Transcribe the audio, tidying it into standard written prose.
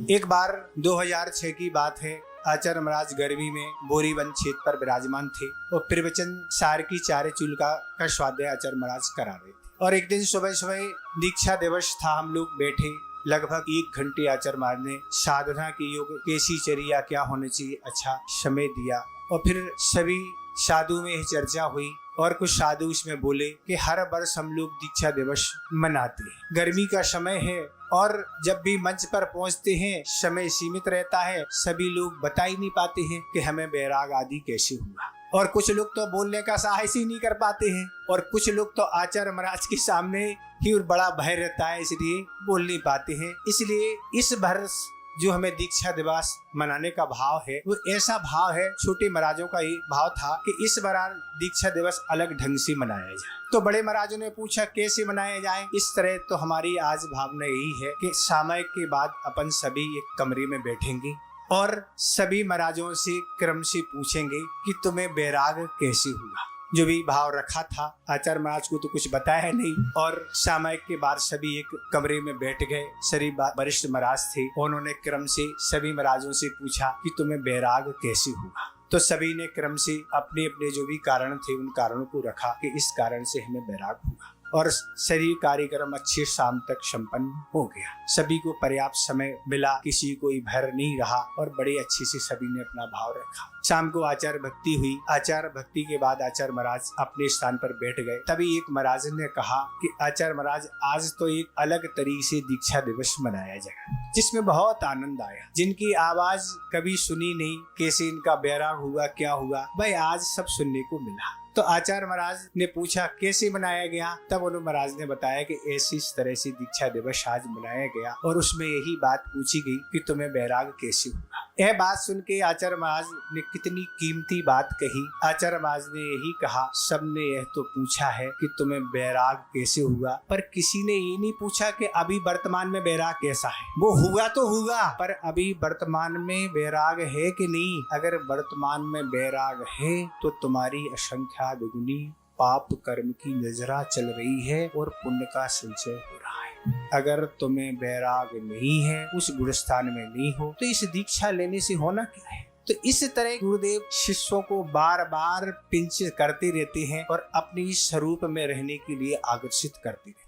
एक बार 2006 की बात है। आचार्य महाराज गर्मी में बोरीवन क्षेत्र पर विराजमान थे और प्रवचन सार की चारे चूल्का का स्वाध्याय आचार्य महाराज करा रहे थे। और एक दिन सुबह सुबह दीक्षा दिवस था, हम लोग बैठे लगभग 1 घंटे आचार्य महाराज ने साधना की, योग कैसी चर्या क्या होनी चाहिए, अच्छा समय दिया। और फिर सभी साधु में चर्चा हुई और कुछ साधु इसमें बोले कि हर वर्ष हम लोग दीक्षा दिवस मनाते हैं, गर्मी का समय है और जब भी मंच पर पहुंचते हैं समय सीमित रहता है, सभी लोग बता ही नहीं पाते हैं कि हमें बैराग आदि कैसे हुआ। और कुछ लोग तो बोलने का साहस ही नहीं कर पाते हैं और कुछ लोग तो आचार्य महाराज के सामने ही बड़ा भय रहता है, इसलिए बोल नहीं पाते हैं। इसलिए इस वर्ष जो हमें दीक्षा दिवस मनाने का भाव है वो ऐसा भाव है, छोटे महाराजों का ये भाव था कि इस बार दीक्षा दिवस अलग ढंग से मनाया जाए। तो बड़े महाराजों ने पूछा कैसे मनाया जाए। इस तरह तो हमारी आज भावना यही है कि सामयिक के बाद अपन सभी एक कमरे में बैठेंगे और सभी महाराजों से क्रम से पूछेंगे कि तुम्हें बैराग कैसे हुआ। जो भी भाव रखा था, आचार्य महाराज को तो कुछ बताया नहीं और सामयिक के बाद सभी एक कमरे में बैठ गए। सभी वरिष्ठ महाराज थे, उन्होंने क्रम से सभी महाराजों से पूछा कि तुम्हें बैराग कैसे हुआ। तो सभी ने क्रम से अपने अपने जो भी कारण थे उन कारणों को रखा कि इस कारण से हमें बैराग हुआ। और शरीर कार्यक्रम अच्छे शाम तक संपन्न हो गया। सभी को पर्याप्त समय मिला, किसी को भर नहीं रहा और बड़े अच्छे से सभी ने अपना भाव रखा। शाम को आचार्य भक्ति हुई। आचार्य भक्ति के बाद आचार्य महाराज अपने स्थान पर बैठ गए। तभी एक महाराज ने कहा कि आचार्य महाराज आज तो एक अलग तरीके से दीक्षा दिवस मनाया जाएगा, जिसमें बहुत आनंद आया। जिनकी आवाज कभी सुनी नहीं, कैसे इनका बैराग हुआ, क्या हुआ, भाई आज सब सुनने को मिला। तो आचार्य महाराज ने पूछा कैसे मनाया गया। तब उन्होंने महाराज ने बताया कि ऐसी तरह से दीक्षा दिवस आज मनाया गया और उसमें यही बात पूछी गई कि तुम्हें बैराग कैसे हुआ। यह बात सुन के आचार्य महाराज ने कितनी कीमती बात कही। आचार्य महाराज ने यही कहा, सबने यह तो पूछा है कि तुम्हें बैराग कैसे हुआ, पर किसी ने ये नहीं पूछा कि अभी वर्तमान में बैराग कैसा है। वो हुआ तो हुआ, पर अभी वर्तमान में बैराग है कि नहीं। अगर वर्तमान में बैराग है तो तुम्हारी असंख्य दुगुनी पाप कर्म की नजरा चल रही है और पुण्य का संचय हो रहा है। अगर तुम्हें बैराग नहीं है, उस गुरुस्थान में नहीं हो, तो इस दीक्षा लेने से होना क्या है। तो इस तरह गुरुदेव शिष्यों को बार बार पिंच करते रहते हैं और अपनी स्वरूप में रहने के लिए आकर्षित करते रहते हैं।